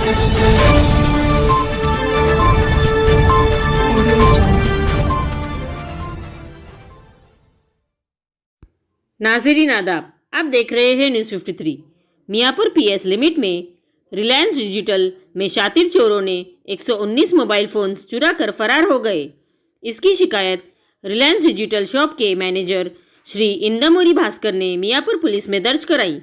नाज़रीन आदाब, आप देख रहे हैं न्यूज़ 53। मियाँपुर पीएस लिमिट में रिलायंस डिजिटल में शातिर चोरों ने 119 मोबाइल फ़ोन्स चुरा कर फरार हो गए। इसकी शिकायत रिलायंस डिजिटल शॉप के मैनेजर श्री इंदमोरी भास्कर ने मियाँपुर पुलिस में दर्ज कराई।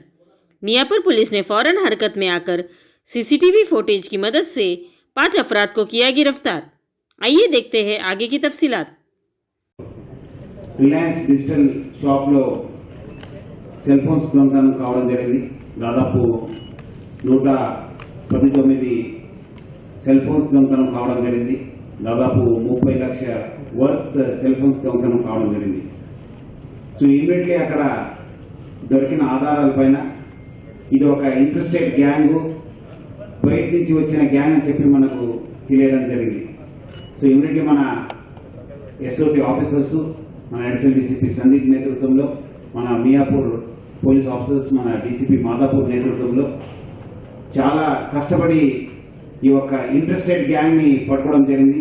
मियाँपुर पुलिस ने फौरन हरकत में आकर सीसीटीवी फुटेज की मदद से 5 अफराद को किया गिरफ्तार। आइए देखते हैं आगे की तफसीलात। रिलायंस डिजिटल शॉप लो సెల్ ఫోన్స్ దొంగతనం కావడం జరిగింది. దాదాపు 119 సెల్ ఫోన్స్ దొంగతనం కావడం జరిగింది. దాదాపు 30 లక్షల వర్త్ సెల్ ఫోన్స్ దొంగతనం కావడం జరిగింది. సో ఇమీడియట్లీ అక్కడ దొరికిన ఆధారాలపైన ఇది ఒక ఇంట్రెస్టెడ్ గ్యాంగ్, బయట నుంచి వచ్చిన గ్యాంగ్ అని చెప్పి మనకు తెలియడం జరిగింది. సో ఇమీడియట్లీ మన ఎస్ఓటీ ఆఫీసర్స్, మన అడిషనల్ డీసీపీ సందీప్ నేతృత్వంలో, మన మియాపూర్ పోలీస్ ఆఫీసర్స్, మన డీసీపీ మాదాపూర్ నేతృత్వంలో చాలా కష్టపడి ఈ యొక్క ఇంట్రెస్టెడ్ గ్యాంగ్ ని పట్టుకోవడం జరిగింది.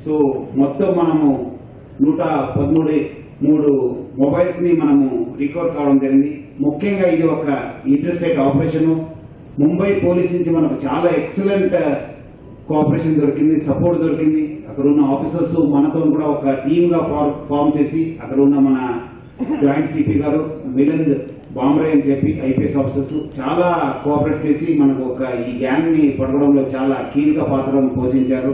సో మొత్తం మనము 113 మొబైల్స్ ని మనము రికవర్ కావడం జరిగింది. ముఖ్యంగా ఇది ఒక ఇంట్రెస్టెడ్ ఆపరేషన్. ముంబై పోలీస్ నుంచి మనకు చాలా ఎక్సలెంట్ కోఆపరేషన్ దొరికింది, సపోర్ట్ దొరికింది. అక్కడ ఉన్న ఆఫీసర్స్ మనతో కూడా ఒక టీమ్ గా ఫామ్ చేసి, అక్కడ ఉన్న మన జాయింట్ సిపి గారు మిలింద్ బాంబ్రే అని చెప్పి ఐపీఎస్ ఆఫీసర్స్ చాలా కోఆపరేట్ చేసి మనకు ఒక ఈ గ్యాంగ్ ని పట్టుకోవడంలో చాలా కీలక పాత్ర పోషించారు.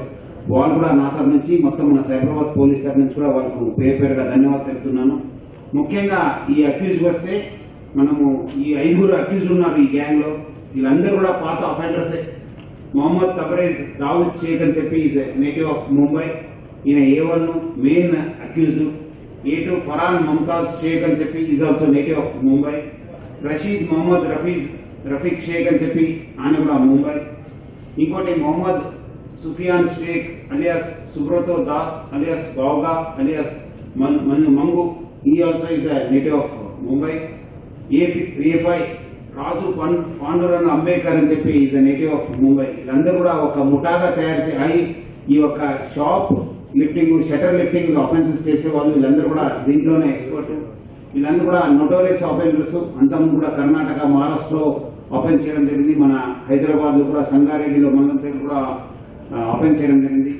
వాళ్ళు కూడా నా తరఫు నుంచి, మొత్తం మన సైబరాబాద్ పోలీస్ తరఫు నుంచి కూడా వాళ్ళకు పేరుగా ధన్యవాదాలు తెలుపుతున్నాను. ముఖ్యంగా ఈ అక్యూజ్ వస్తే మనము ఈ 5 అక్యూజ్ ఉన్నారు ఈ గ్యాంగ్ లో. వీళ్ళందరూ కూడా పాత అఫెండర్సే. మొహమ్మద్ తబరేజ్ దావుద్ షేక్ అని చెప్పి నేటివ్ ఆఫ్ ముంబై, ఈయన A1 main accused. A2 Farhan Mumtaz Shaikh అని చెప్పి is also native of Mumbai. Rashid Mohammed Rafiq Shaikh అని చెప్పి ఆయన కూడా ముంబై. ఇంకోటి మొహమ్మద్ సుఫియాన్ షేక్ అలియాస్ సుబ్రతో దాస్ అలియాస్ బావుగా అలియాస్ మంగు, ఈ also is native of Mumbai. A5 Raju Pandurang Ambedkar అని చెప్పి ఈజ్ నేటివ్ ఆఫ్ ముంబై. వీళ్ళందరూ కూడా ఒక ముఠాగా తయారు చేయి ఈ యొక్క shop lifting, shutter lifting offences చేసేవాళ్ళు. వీళ్ళందరూ కూడా దీంట్లోనే ఎక్స్పర్ట్. వీళ్ళందరూ కూడా నోటోరియస్ ఆఫెండర్స్. అంతకుముందు కూడా కర్ణాటక, మహారాష్ట్రలో ఆఫెన్స్ చేయడం జరిగింది. మన హైదరాబాద్ లో కూడా సంగారెడ్డిలో మండలం దగ్గర కూడా ఆఫెన్స్ చేయడం జరిగింది.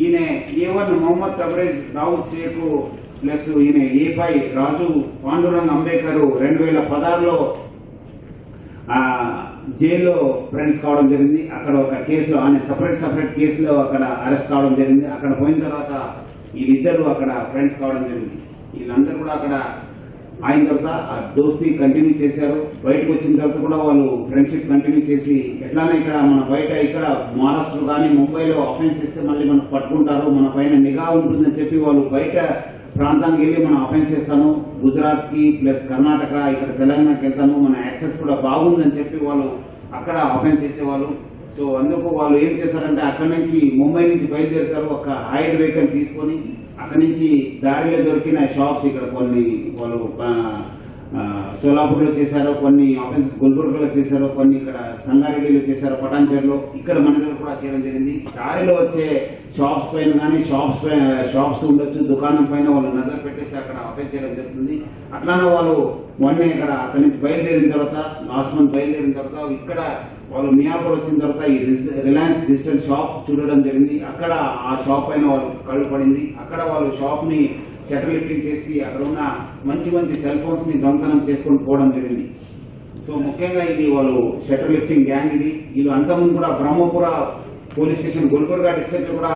ఈయన A1 మొహమ్మద్ తబరేజ్ దావుద్ షేక్ ప్లస్ ఈయన A5 రాజు పాండురంగ అంబేద్కర్ 2016లో జైల్లో ఫ్రెండ్స్ కావడం జరిగింది. అక్కడ ఒక కేసులో ఆయన సపరేట్ కేసులో అక్కడ అరెస్ట్ కావడం జరిగింది. అక్కడ పోయిన తర్వాత వీళ్ళిద్దరు అక్కడ ఫ్రెండ్స్ కావడం జరిగింది. వీళ్ళందరూ కూడా అక్కడ అయిన తర్వాత ఆ దోస్తీ కంటిన్యూ చేశారు. బయటకు వచ్చిన తర్వాత కూడా వాళ్ళు ఫ్రెండ్షిప్ కంటిన్యూ చేసి, ఎట్లానే ఇక్కడ మన బయట ఇక్కడ మహారాష్ట్రలో కానీ ముంబైలో అఫెన్స్ చేస్తే మళ్ళీ మనం పట్టుకుంటారు, మన పైన నిఘా ఉంటుందని చెప్పి వాళ్ళు బయట ప్రాంతానికి వెళ్ళి మనం అఫెన్స్ చేస్తాను, గుజరాత్ కి ప్లస్ కర్ణాటక, ఇక్కడ తెలంగాణకి వెళ్తాను, మన యాక్సెస్ కూడా బాగుందని చెప్పి వాళ్ళు అక్కడ అఫెన్స్ చేసేవాళ్ళు. సో అందుకు వాళ్ళు ఏం చేశారంటే అక్కడి నుంచి ముంబై నుంచి బయలుదేరుతారు, ఒక హైడ్ వెహికల్ తీసుకొని అక్కడి నుంచి దారిలో దొరికిన షాప్స్ ఇక్కడ కొన్ని వాళ్ళు సోలాపూర్లో చేశారు, కొన్ని ఆఫెన్సెస్ గుల్బర్గాలో చేశారు, కొన్ని ఇక్కడ సంగారెడ్డిలో చేశారు, పటాన్చేరులో, ఇక్కడ మన దగ్గర కూడా చేయడం జరిగింది. దారిలో వచ్చే షాప్స్ పైన కానీ షాప్స్ ఉండొచ్చు, దుకాణం పైన వాళ్ళు నజర్ పెట్టేసి అక్కడ అఫెన్స్ చేయడం జరుగుతుంది. అట్లానే వాళ్ళు మొన్నే ఇక్కడ అక్కడి నుంచి బయలుదేరిన తర్వాత, లాస్ట్ మంత్ బయలుదేరిన తర్వాత ఇక్కడ వాళ్ళు మియాపూర్ వచ్చిన తర్వాత ఈ రిలయన్స్ డిజిటల్ షాప్ చూడడం జరిగింది. అక్కడ ఆ షాప్ పైన వాళ్ళు కళ్ళు పడింది. అక్కడ వాళ్ళు షాప్ ని షటర్ లిఫ్టింగ్ చేసి అక్కడ ఉన్న మంచి సెల్ ఫోన్స్ ని దొంగతనం చేసుకొని పోవడం జరిగింది. సో ముఖ్యంగా ఇది వాళ్ళు షటర్ లిఫ్టింగ్ గ్యాంగ్ ఇది. వీళ్ళు అంతకుముందు కూడా Brahmapur police station Gulbarga district లో కూడా